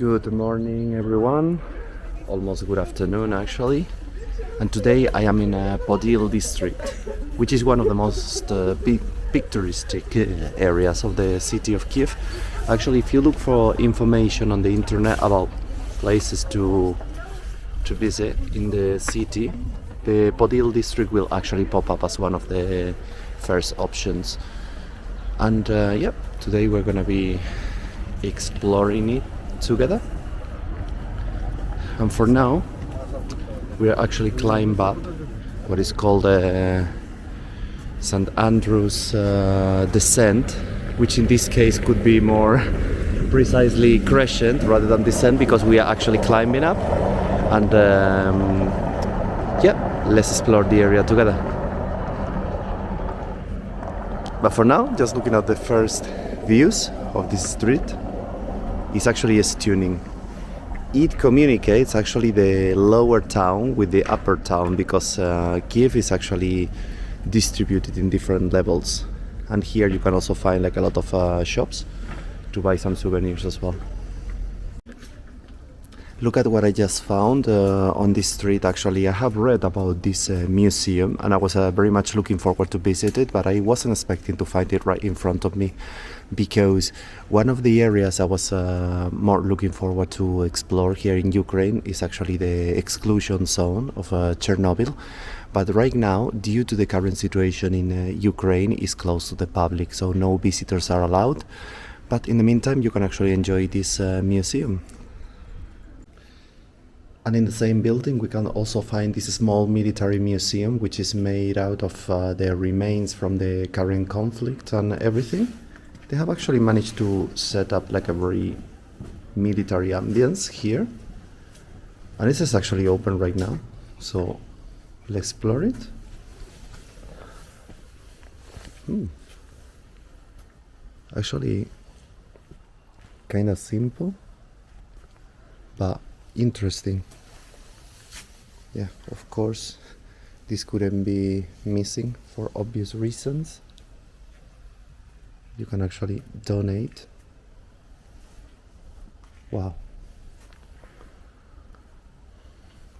Good morning, everyone. Almost good afternoon, actually. And today I am in Podil district, which is one of the most picturesque areas of the city of Kiev. Actually, if you look for information on the internet about places to visit in the city, the Podil district will actually pop up as one of the first options. And today we're gonna be exploring it together. And for now, we're actually climb up what is called St. Andrew's descent, which in this case could be more precisely crescent rather than descent, because we are actually climbing up. And let's explore the area together. But for now, just looking at the first views of this street, it's actually stunning. It communicates actually the lower town with the upper town, because Kiev is actually distributed in different levels. And here you can also find like a lot of shops to buy some souvenirs as well. Look at what I just found on this street. Actually, I have read about this museum, and I was very much looking forward to visit it, but I wasn't expecting to find it right in front of me, because one of the areas I was more looking forward to explore here in Ukraine is actually the exclusion zone of Chernobyl. But right now, due to the current situation in Ukraine, is closed to the public, so no visitors are allowed. But in the meantime, you can actually enjoy this museum. And in the same building, we can also find this small military museum, which is made out of the remains from the current conflict and everything. They have actually managed to set up like a very military ambience here. And this is actually open right now, so let's explore it. Actually, kind of simple, but interesting. Yeah, of course, this couldn't be missing for obvious reasons. You can actually donate. Wow.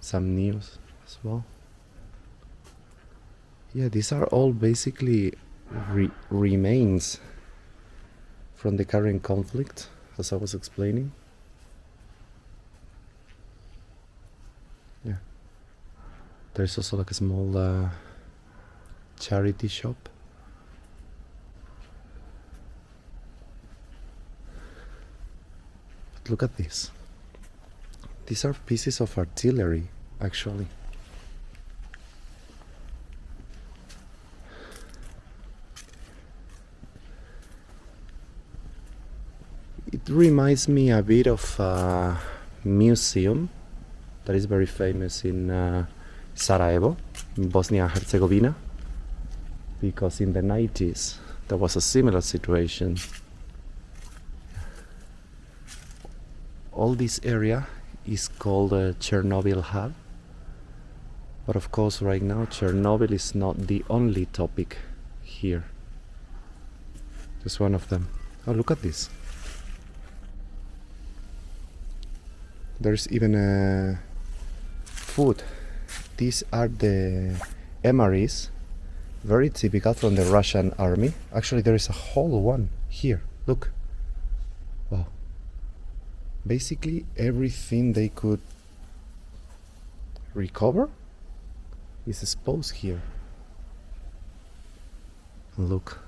Some news as well. Yeah, these are all basically remains from the current conflict, as I was explaining. Yeah. There's also like a small charity shop. But look at this. These are pieces of artillery, actually. It reminds me a bit of a museum that is very famous in Sarajevo, in Bosnia and Herzegovina, because in the 90s there was a similar situation. All this area is called Chernobyl Hub, but of course right now Chernobyl is not the only topic here. Just one of them. Oh, look at this. There's even a food. These are the MREs, very typical from the Russian army. Actually, there is a whole one here. Look. Wow. Basically, everything they could recover is exposed here. And look.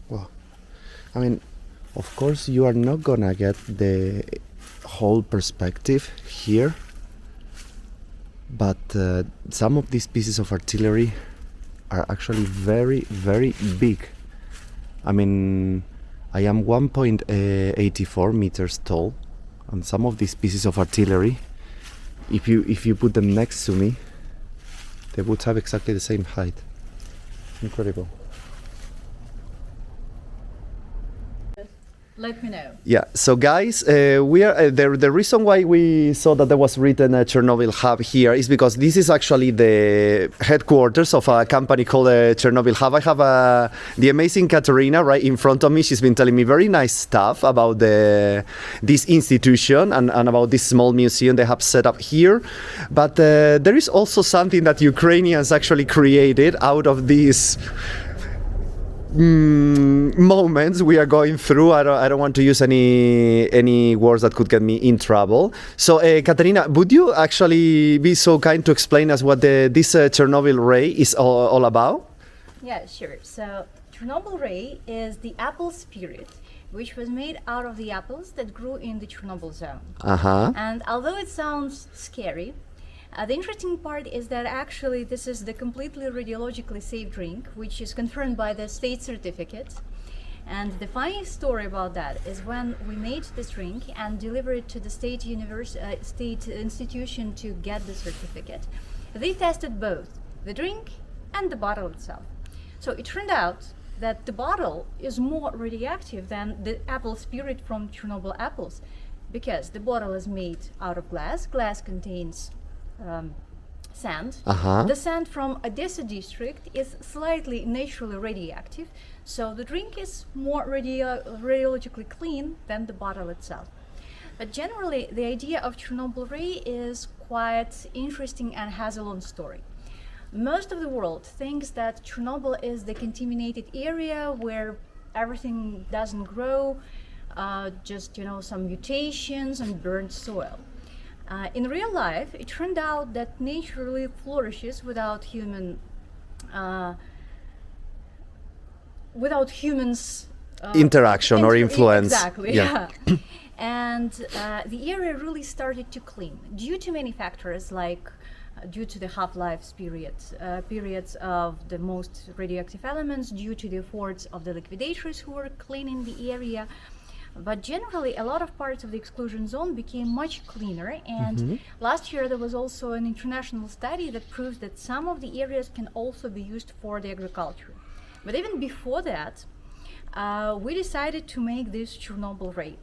Wow. I mean, of course, you are not gonna get the whole perspective here, but some of these pieces of artillery are actually very, very big. I mean, I am 1.84 meters tall, and some of these pieces of artillery, if you put them next to me, they would have exactly the same height. Incredible. let me know. Yeah, so guys, we are the reason why we saw that there was written a Chernobyl Hub here is because this is actually the headquarters of a company called Chernobyl Hub. I have the amazing Kateryna right in front of me. She's been telling me very nice stuff about this institution and about this small museum they have set up here. But there is also something that Ukrainians actually created out of these moments we are going through. I don't want to use any words that could get me in trouble. So Kateryna, would you actually be so kind to explain us what this Chernobyl ray is all about? Yeah, sure. So Chernobyl ray is the apple spirit, which was made out of the apples that grew in the Chernobyl zone. And although it sounds scary, the interesting part is that actually this is the completely radiologically safe drink, which is confirmed by the state certificate. And the funny story about that is when we made this drink and delivered it to the state institution to get the certificate, they tested both the drink and the bottle itself. So it turned out that the bottle is more radioactive than the apple spirit from Chernobyl apples, because the bottle is made out of glass. Glass contains sand. The sand from Odessa district is slightly naturally radioactive, so the drink is more radiologically clean than the bottle itself. But generally, the idea of Chernobyl ray is quite interesting and has a long story. Most of the world thinks that Chernobyl is the contaminated area where everything doesn't grow, just some mutations and burnt soil. In real life, it turned out that nature really flourishes without humans interaction or influence. Exactly. Yeah. And the area really started to clean due to many factors, like due to the half-life periods of the most radioactive elements, due to the efforts of the liquidators who were cleaning the area. But generally, a lot of parts of the exclusion zone became much cleaner, and last year there was also an international study that proves that some of the areas can also be used for the agriculture. But even before that, we decided to make this Chernobyl ray.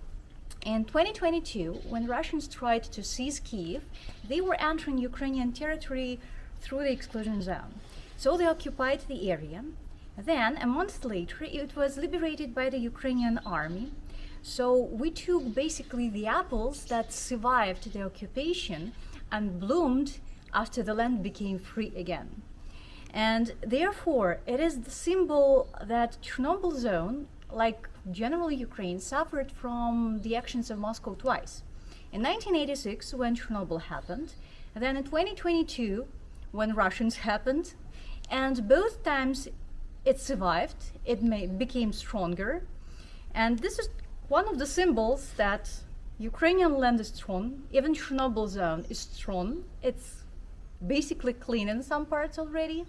In 2022, when Russians tried to seize Kiev, they were entering Ukrainian territory through the exclusion zone. So they occupied the area. Then, a month later, it was liberated by the Ukrainian army. So we took basically the apples that survived the occupation and bloomed after the land became free again. And therefore, it is the symbol that Chernobyl zone, like generally Ukraine, suffered from the actions of Moscow twice. In 1986, when Chernobyl happened, and then in 2022, when Russians happened, and both times it survived, it became stronger. And this is one of the symbols that Ukrainian land is strong, even Chernobyl zone is strong. It's basically clean in some parts already,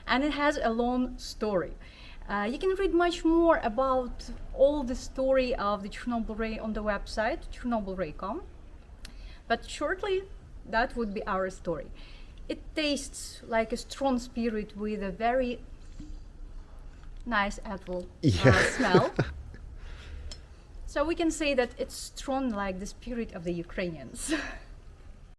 and it has a long story. You can read much more about all the story of the Chernobyl ray on the website, chernobylray.com. But shortly, that would be our story. It tastes like a strong spirit with a very nice apple smell. So we can say that it's strong like the spirit of the Ukrainians.